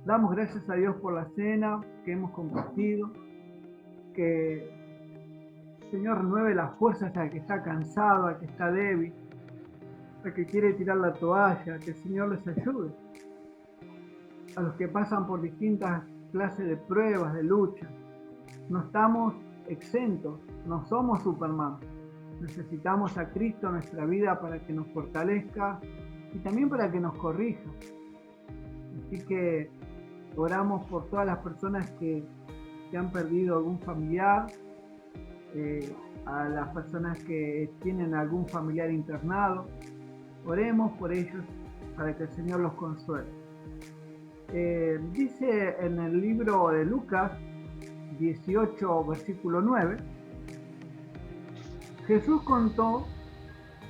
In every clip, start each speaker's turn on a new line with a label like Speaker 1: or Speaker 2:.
Speaker 1: Damos gracias a Dios por la cena que hemos compartido, que el Señor renueve las fuerzas al que está cansado, al que está débil, al que quiere tirar la toalla, que el Señor les ayude. A los que pasan por distintas clases de pruebas, de lucha. No estamos exentos, no somos Superman. Necesitamos a Cristo en nuestra vida para que nos fortalezca y también para que nos corrija. Así que oramos por todas las personas que han perdido algún familiar, a las personas que tienen algún familiar internado. Oremos por ellos para que el Señor los consuele. Dice en el libro de Lucas 18, versículo 9, Jesús contó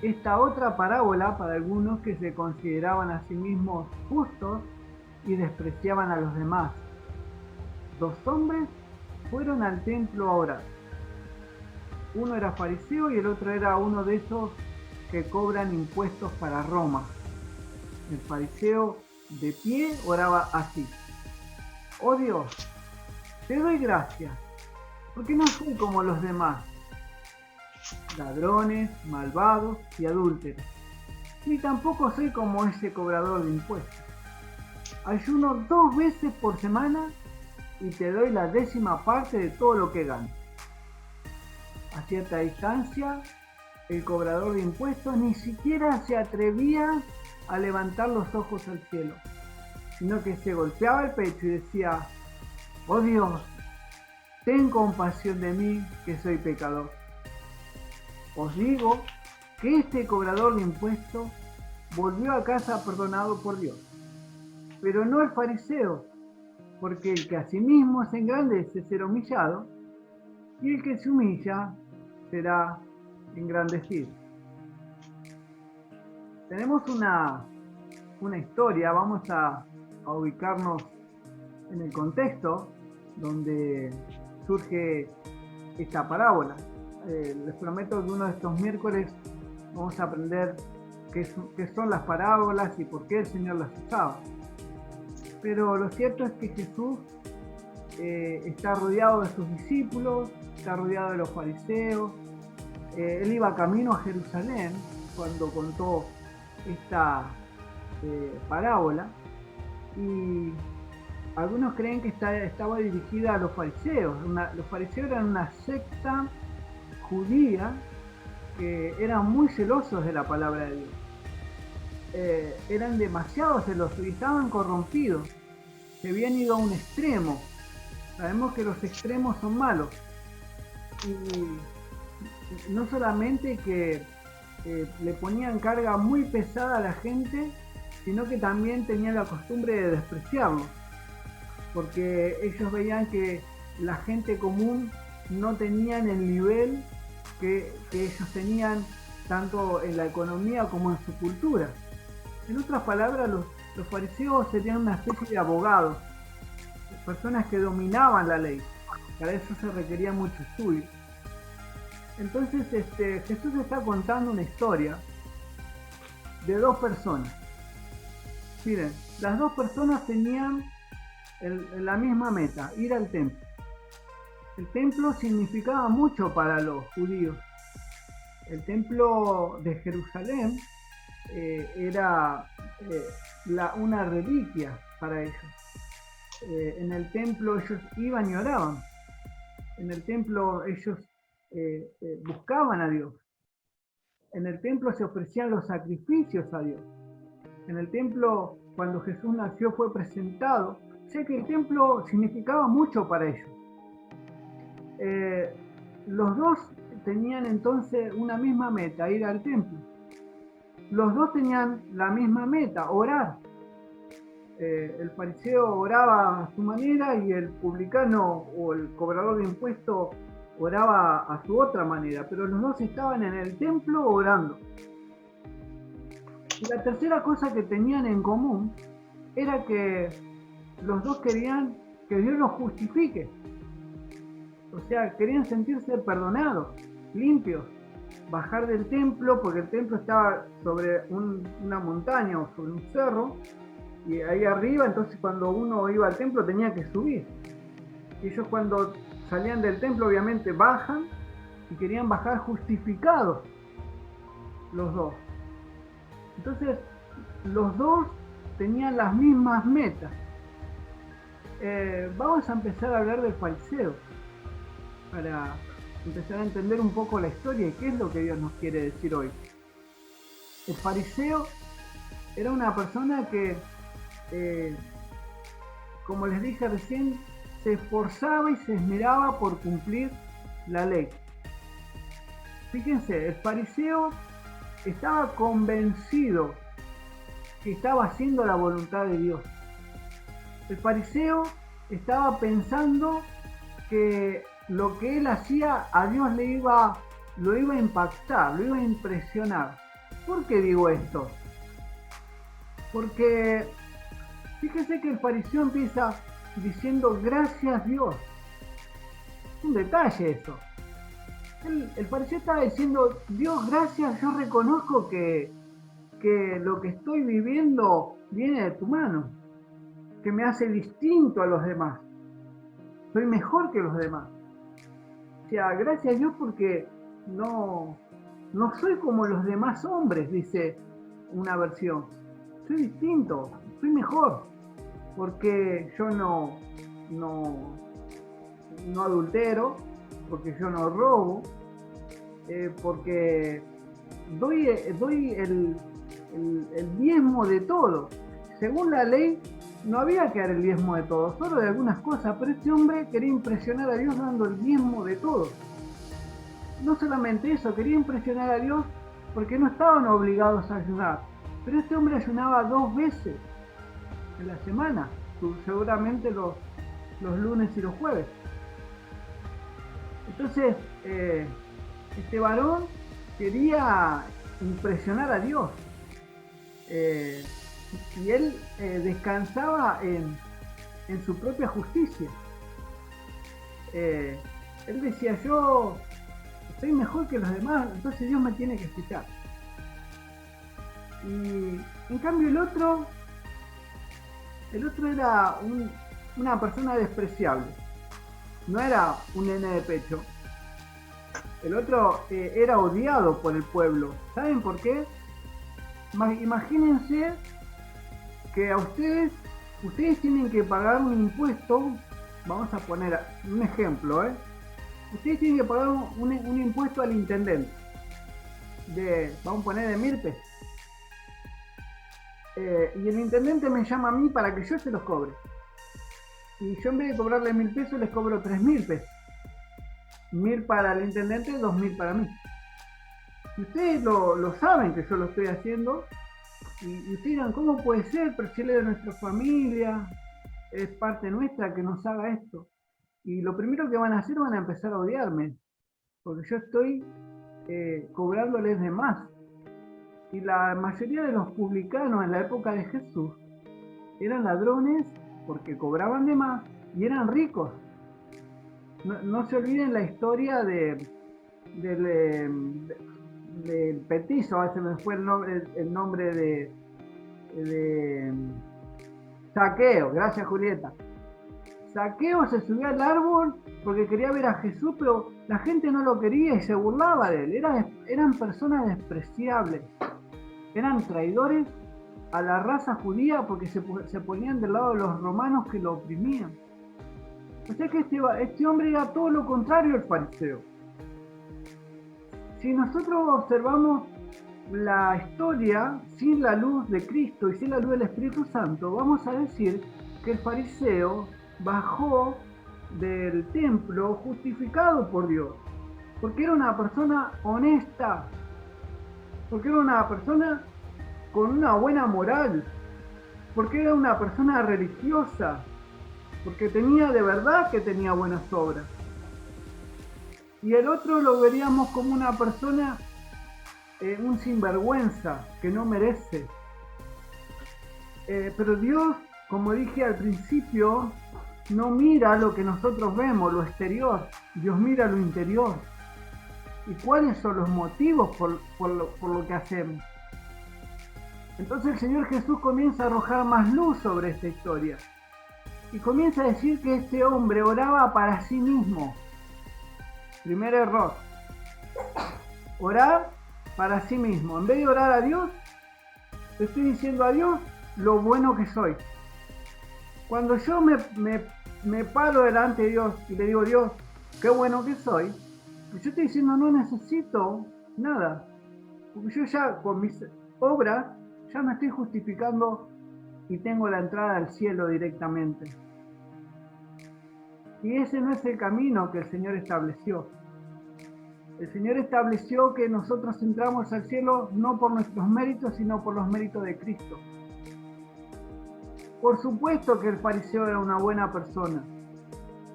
Speaker 1: esta otra parábola para algunos que se consideraban a sí mismos justos y despreciaban a los demás. 2 hombres fueron al templo a orar. Uno era fariseo y el otro era uno de esos que cobran impuestos para Roma. El fariseo de pie oraba así: oh Dios, te doy gracias, porque no soy como los demás, ladrones, malvados y adúlteros, ni tampoco soy como ese cobrador de impuestos. Ayuno 2 veces por semana y te doy la 10ª parte de todo lo que gano. A cierta distancia, el cobrador de impuestos ni siquiera se atrevía a levantar los ojos al cielo, sino que se golpeaba el pecho y decía: oh Dios, ten compasión de mí, que soy pecador. Os digo que este cobrador de impuestos volvió a casa perdonado por Dios, pero no el fariseo, porque el que a sí mismo se engrandece será humillado, y el que se humilla será engrandecido. Tenemos una historia, vamos a ubicarnos en el contexto donde surge esta parábola. Les prometo que uno de estos miércoles vamos a aprender qué son las parábolas y por qué el Señor las usaba. Pero lo cierto es que Jesús está rodeado de sus discípulos, está rodeado de los fariseos. Él iba camino a Jerusalén cuando contó esta parábola, y algunos creen que estaba dirigida a los fariseos. Los fariseos eran una secta judía que eran muy celosos de la palabra de Dios. Eran demasiado celosos y estaban corrompidos. Se habían ido a un extremo. Sabemos que los extremos son malos. Y no solamente que le ponían carga muy pesada a la gente, sino que también tenían la costumbre de despreciarlos, porque ellos veían que la gente común no tenían el nivel que ellos tenían, tanto en la economía como en su cultura. En otras palabras, los fariseos serían una especie de abogados, personas que dominaban la ley. Para eso se requería mucho estudio. Entonces Jesús está contando una historia de 2 personas. Miren, las 2 personas tenían la misma meta: ir al templo. El templo significaba mucho para los judíos. El templo de Jerusalén era una reliquia para ellos. En el templo ellos iban y oraban. En el templo ellos buscaban a Dios. En el templo se ofrecían los sacrificios a Dios. En el templo, cuando Jesús nació, fue presentado. O sea que el templo significaba mucho para ellos. Los 2 tenían entonces una misma meta: ir al templo. Los 2 tenían la misma meta: orar. El fariseo oraba a su manera y el publicano o el cobrador de impuestos oraba a su otra manera, pero los 2 estaban en el templo orando. Y la tercera cosa que tenían en común era que los 2 querían que Dios los justifique. O sea, querían sentirse perdonados, limpios, bajar del templo, porque el templo estaba sobre una montaña o sobre un cerro, Y ahí arriba, entonces cuando uno iba al templo tenía que subir. Y ellos cuando salían del templo obviamente bajan y querían bajar justificados los dos. Entonces los dos tenían las mismas metas. Vamos a empezar a hablar del fariseo para empezar a entender un poco la historia y qué es lo que Dios nos quiere decir hoy. El fariseo era una persona que, como les dije recién, se esforzaba y se esmeraba por cumplir la ley. Fíjense, el fariseo estaba convencido que estaba haciendo la voluntad de Dios. El fariseo estaba pensando que lo que él hacía a Dios lo iba a impactar, lo iba a impresionar. ¿Por qué digo esto? Porque fíjense que el fariseo empieza diciendo gracias Dios. Es un detalle eso. El fariseo estaba diciendo, Dios, gracias, yo reconozco que lo que estoy viviendo viene de tu mano, que me hace distinto a los demás. Soy mejor que los demás. O sea, gracias a Dios porque no soy como los demás hombres, dice una versión. Soy distinto, soy mejor, porque yo no adultero, porque yo no robo, porque doy el diezmo de todo. Según la ley, no había que dar el diezmo de todo, solo de algunas cosas, pero este hombre quería impresionar a Dios dando el diezmo de todo. No solamente eso, quería impresionar a Dios porque no estaban obligados a ayunar, pero este hombre ayunaba 2 veces en la semana, seguramente los lunes y los jueves. Entonces, este varón quería impresionar a Dios. Y él descansaba en su propia justicia. Él decía, yo soy mejor que los demás, entonces Dios me tiene que escuchar. Y en cambio el otro era una persona despreciable. No era un nene de pecho. El otro era odiado por el pueblo. ¿Saben por qué? Imagínense que a ustedes tienen que pagar un impuesto. Vamos a poner un ejemplo, ustedes tienen que pagar un impuesto al intendente vamos a poner de 1.000 pesos, y el intendente me llama a mí para que yo se los cobre, y yo en vez de cobrarle 1.000 pesos les cobro 3.000 pesos, 1.000 para el intendente, 2.000 para mí. Y ustedes lo saben que yo lo estoy haciendo, y ustedes dirán, ¿cómo puede ser? Pero si él es de nuestra familia, es parte nuestra que nos haga esto. Y lo primero que van a hacer, van a empezar a odiarme, porque yo estoy cobrándoles de más. Y la mayoría de los publicanos en la época de Jesús eran ladrones porque cobraban de más y eran ricos. No se olviden la historia del petizo, a veces me fue el nombre de Zaqueo, gracias Julieta. Zaqueo se subió al árbol porque quería ver a Jesús, pero la gente no lo quería y se burlaba de él. Eran personas despreciables, eran traidores a la raza judía porque se ponían del lado de los romanos que lo oprimían. O sea que este hombre era todo lo contrario al fariseo. Si nosotros observamos la historia sin la luz de Cristo y sin la luz del Espíritu Santo, vamos a decir que el fariseo bajó del templo justificado por Dios, porque era una persona honesta, porque era una persona con una buena moral, porque era una persona religiosa, porque de verdad que tenía buenas obras. Y el otro lo veríamos como una persona, un sinvergüenza, que no merece. Pero Dios, como dije al principio, no mira lo que nosotros vemos, lo exterior. Dios mira lo interior. ¿Y cuáles son los motivos por lo que hacemos? Entonces el Señor Jesús comienza a arrojar más luz sobre esta historia. Y comienza a decir que este hombre oraba para sí mismo. Primer error. Orar para sí mismo. En vez de orar a Dios, le estoy diciendo a Dios lo bueno que soy. Cuando yo me paro delante de Dios y le digo, Dios, qué bueno que soy, yo estoy diciendo no necesito nada. Porque yo ya con mis obras ya me estoy justificando y tengo la entrada al cielo directamente. Y ese no es el camino que el Señor estableció. El Señor estableció que nosotros entramos al cielo no por nuestros méritos, sino por los méritos de Cristo. Por supuesto que el fariseo era una buena persona.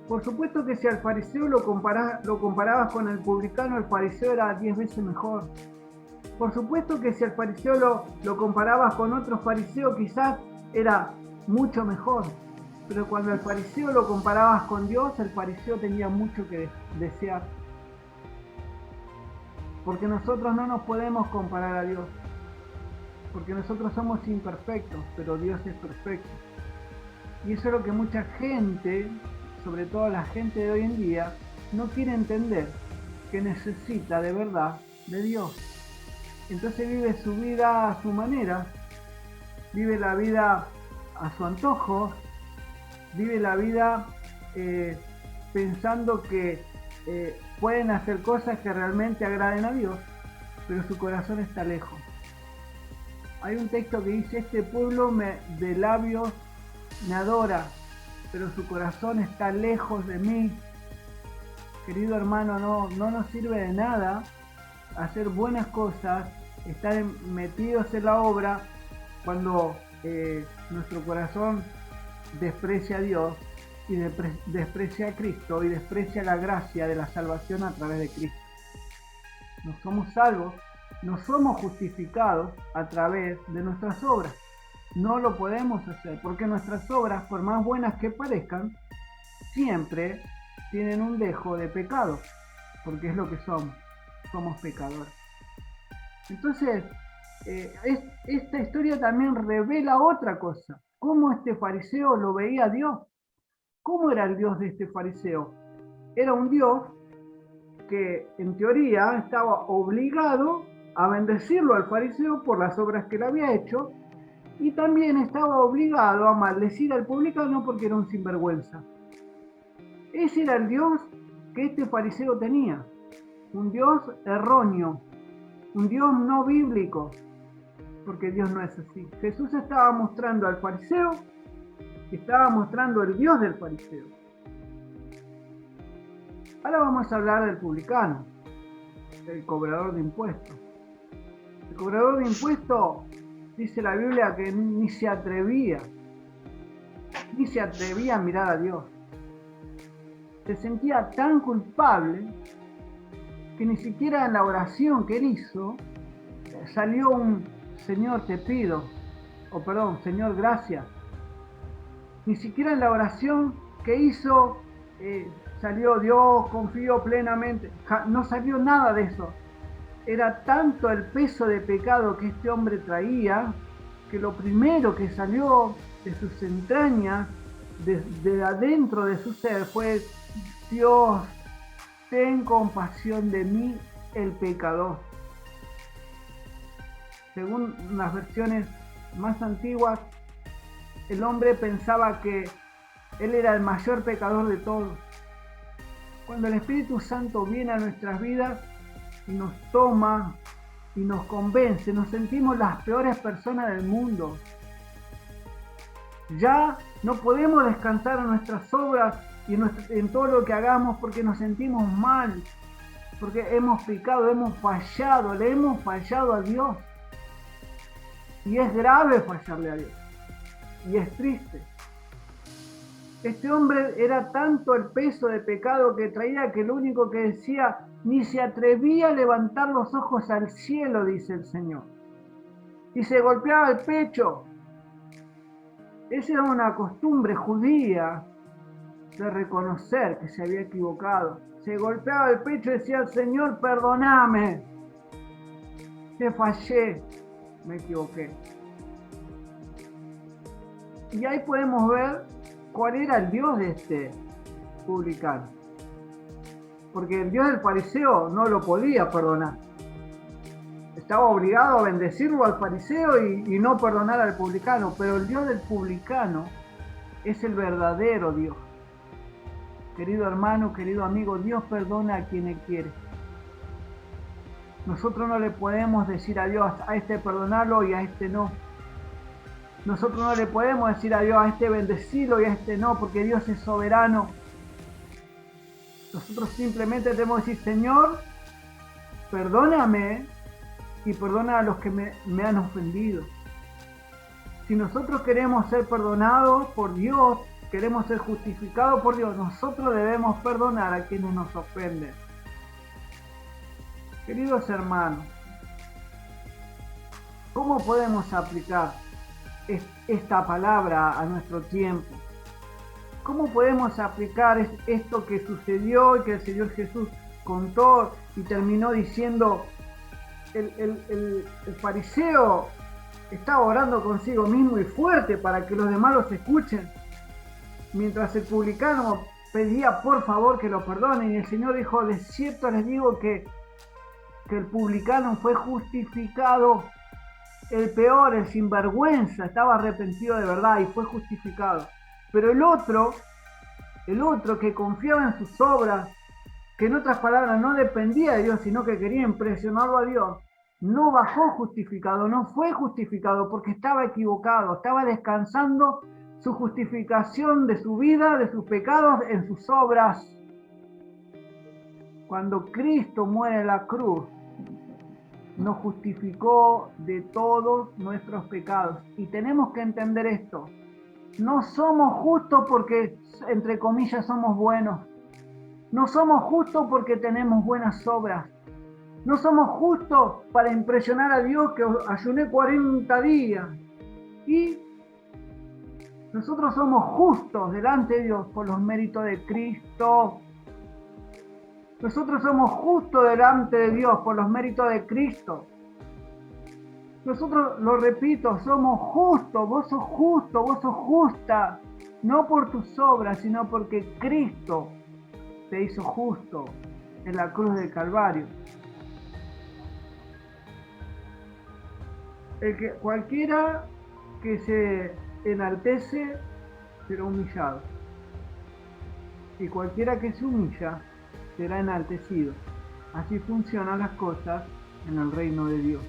Speaker 1: Por supuesto que si al fariseo lo comparabas con el publicano, el fariseo era 10 veces mejor. Por supuesto que si al fariseo lo comparabas con otro fariseo, quizás era mucho mejor. Pero cuando al fariseo lo comparabas con Dios, el fariseo tenía mucho que desear. Porque nosotros no nos podemos comparar a Dios. Porque nosotros somos imperfectos, pero Dios es perfecto. Y eso es lo que mucha gente, sobre todo la gente de hoy en día, no quiere entender, que necesita de verdad de Dios. Entonces vive su vida a su manera, vive la vida a su antojo, vive la vida pensando que pueden hacer cosas que realmente agraden a Dios, pero su corazón está lejos. Hay un texto que dice, este pueblo de labios me adora, pero su corazón está lejos de mí. Querido hermano, no nos sirve de nada hacer buenas cosas, estar metidos en la obra, cuando nuestro corazón desprecia a Dios y desprecia a Cristo y desprecia la gracia de la salvación a través de Cristo. No somos salvos, no somos justificados a través de nuestras obras. No lo podemos hacer porque nuestras obras, por más buenas que parezcan, siempre tienen un dejo de pecado, porque es lo que somos pecadores. Entonces, esta historia también revela otra cosa, cómo este fariseo lo veía a Dios. ¿Cómo era el Dios de este fariseo? Era un Dios que en teoría estaba obligado a bendecirlo al fariseo por las obras que le había hecho, y también estaba obligado a maldecir al publicano porque era un sinvergüenza. Ese era el Dios que este fariseo tenía, un Dios erróneo, un Dios no bíblico, porque Dios no es así. Jesús estaba mostrando al fariseo, estaba mostrando el Dios del fariseo. Ahora vamos a hablar del publicano, el cobrador de impuestos. El cobrador de impuestos, dice la Biblia, que ni se atrevía a mirar a Dios. Se sentía tan culpable que ni siquiera en la oración que él hizo salió un Señor te pido, o perdón, Señor gracias. Ni siquiera en la oración que hizo salió Dios, confío plenamente. No salió nada de eso. Era tanto el peso de pecado que este hombre traía, que lo primero que salió de sus entrañas, de adentro de su ser, fue: Dios, ten compasión de mí, el pecador. Según las versiones más antiguas, el hombre pensaba que él era el mayor pecador de todos. Cuando el Espíritu Santo viene a nuestras vidas y nos toma y nos convence, nos sentimos las peores personas del mundo. Ya no podemos descansar en nuestras obras y en todo lo que hagamos porque nos sentimos mal, porque hemos pecado, hemos fallado, le hemos fallado a Dios. Y es grave fallarle a Dios. Y es triste. Este hombre era tanto el peso de pecado que traía que lo único que decía, ni se atrevía a levantar los ojos al cielo, dice el Señor. Y se golpeaba el pecho. Esa era una costumbre judía de reconocer que se había equivocado. Se golpeaba el pecho y decía: Señor, perdóname. Te fallé, me equivoqué. Y ahí podemos ver cuál era el Dios de este publicano. Porque el Dios del fariseo no lo podía perdonar. Estaba obligado a bendecirlo al fariseo y no perdonar al publicano. Pero el Dios del publicano es el verdadero Dios. Querido hermano, querido amigo, Dios perdona a quien Él quiere. Nosotros no le podemos decir a Dios, a este perdonarlo y a este no. Nosotros no le podemos decir a Dios, a este bendecirlo y a este no, porque Dios es soberano. Nosotros simplemente tenemos que decir, Señor, perdóname y perdona a los que me han ofendido. Si nosotros queremos ser perdonados por Dios, queremos ser justificados por Dios, nosotros debemos perdonar a quienes nos ofenden. Queridos hermanos, ¿cómo podemos aplicar esta palabra a nuestro tiempo? ¿Cómo podemos aplicar esto que sucedió y que el Señor Jesús contó y terminó diciendo, el fariseo estaba orando consigo mismo y fuerte para que los demás los escuchen, mientras el publicano pedía por favor que lo perdonen, y el Señor dijo, de cierto les digo que el publicano fue justificado, el peor, el sinvergüenza, estaba arrepentido de verdad y fue justificado. Pero el otro que confiaba en sus obras, que en otras palabras no dependía de Dios, sino que quería impresionarlo a Dios, no bajó justificado, no fue justificado porque estaba equivocado, estaba descansando su justificación de su vida, de sus pecados, en sus obras. Cuando Cristo muere en la cruz, nos justificó de todos nuestros pecados. Y tenemos que entender esto. No somos justos porque, entre comillas, somos buenos. No somos justos porque tenemos buenas obras. No somos justos para impresionar a Dios que ayuné 40 días. Y nosotros somos justos delante de Dios por los méritos de Cristo. Nosotros somos justos delante de Dios por los méritos de Cristo. Nosotros, lo repito, somos justos, vos sos justo, vos sos justa, no por tus obras, sino porque Cristo te hizo justo en la cruz del Calvario. Cualquiera que se enaltece será humillado, y cualquiera que se humilla será enaltecido. Así funcionan las cosas en el reino de Dios.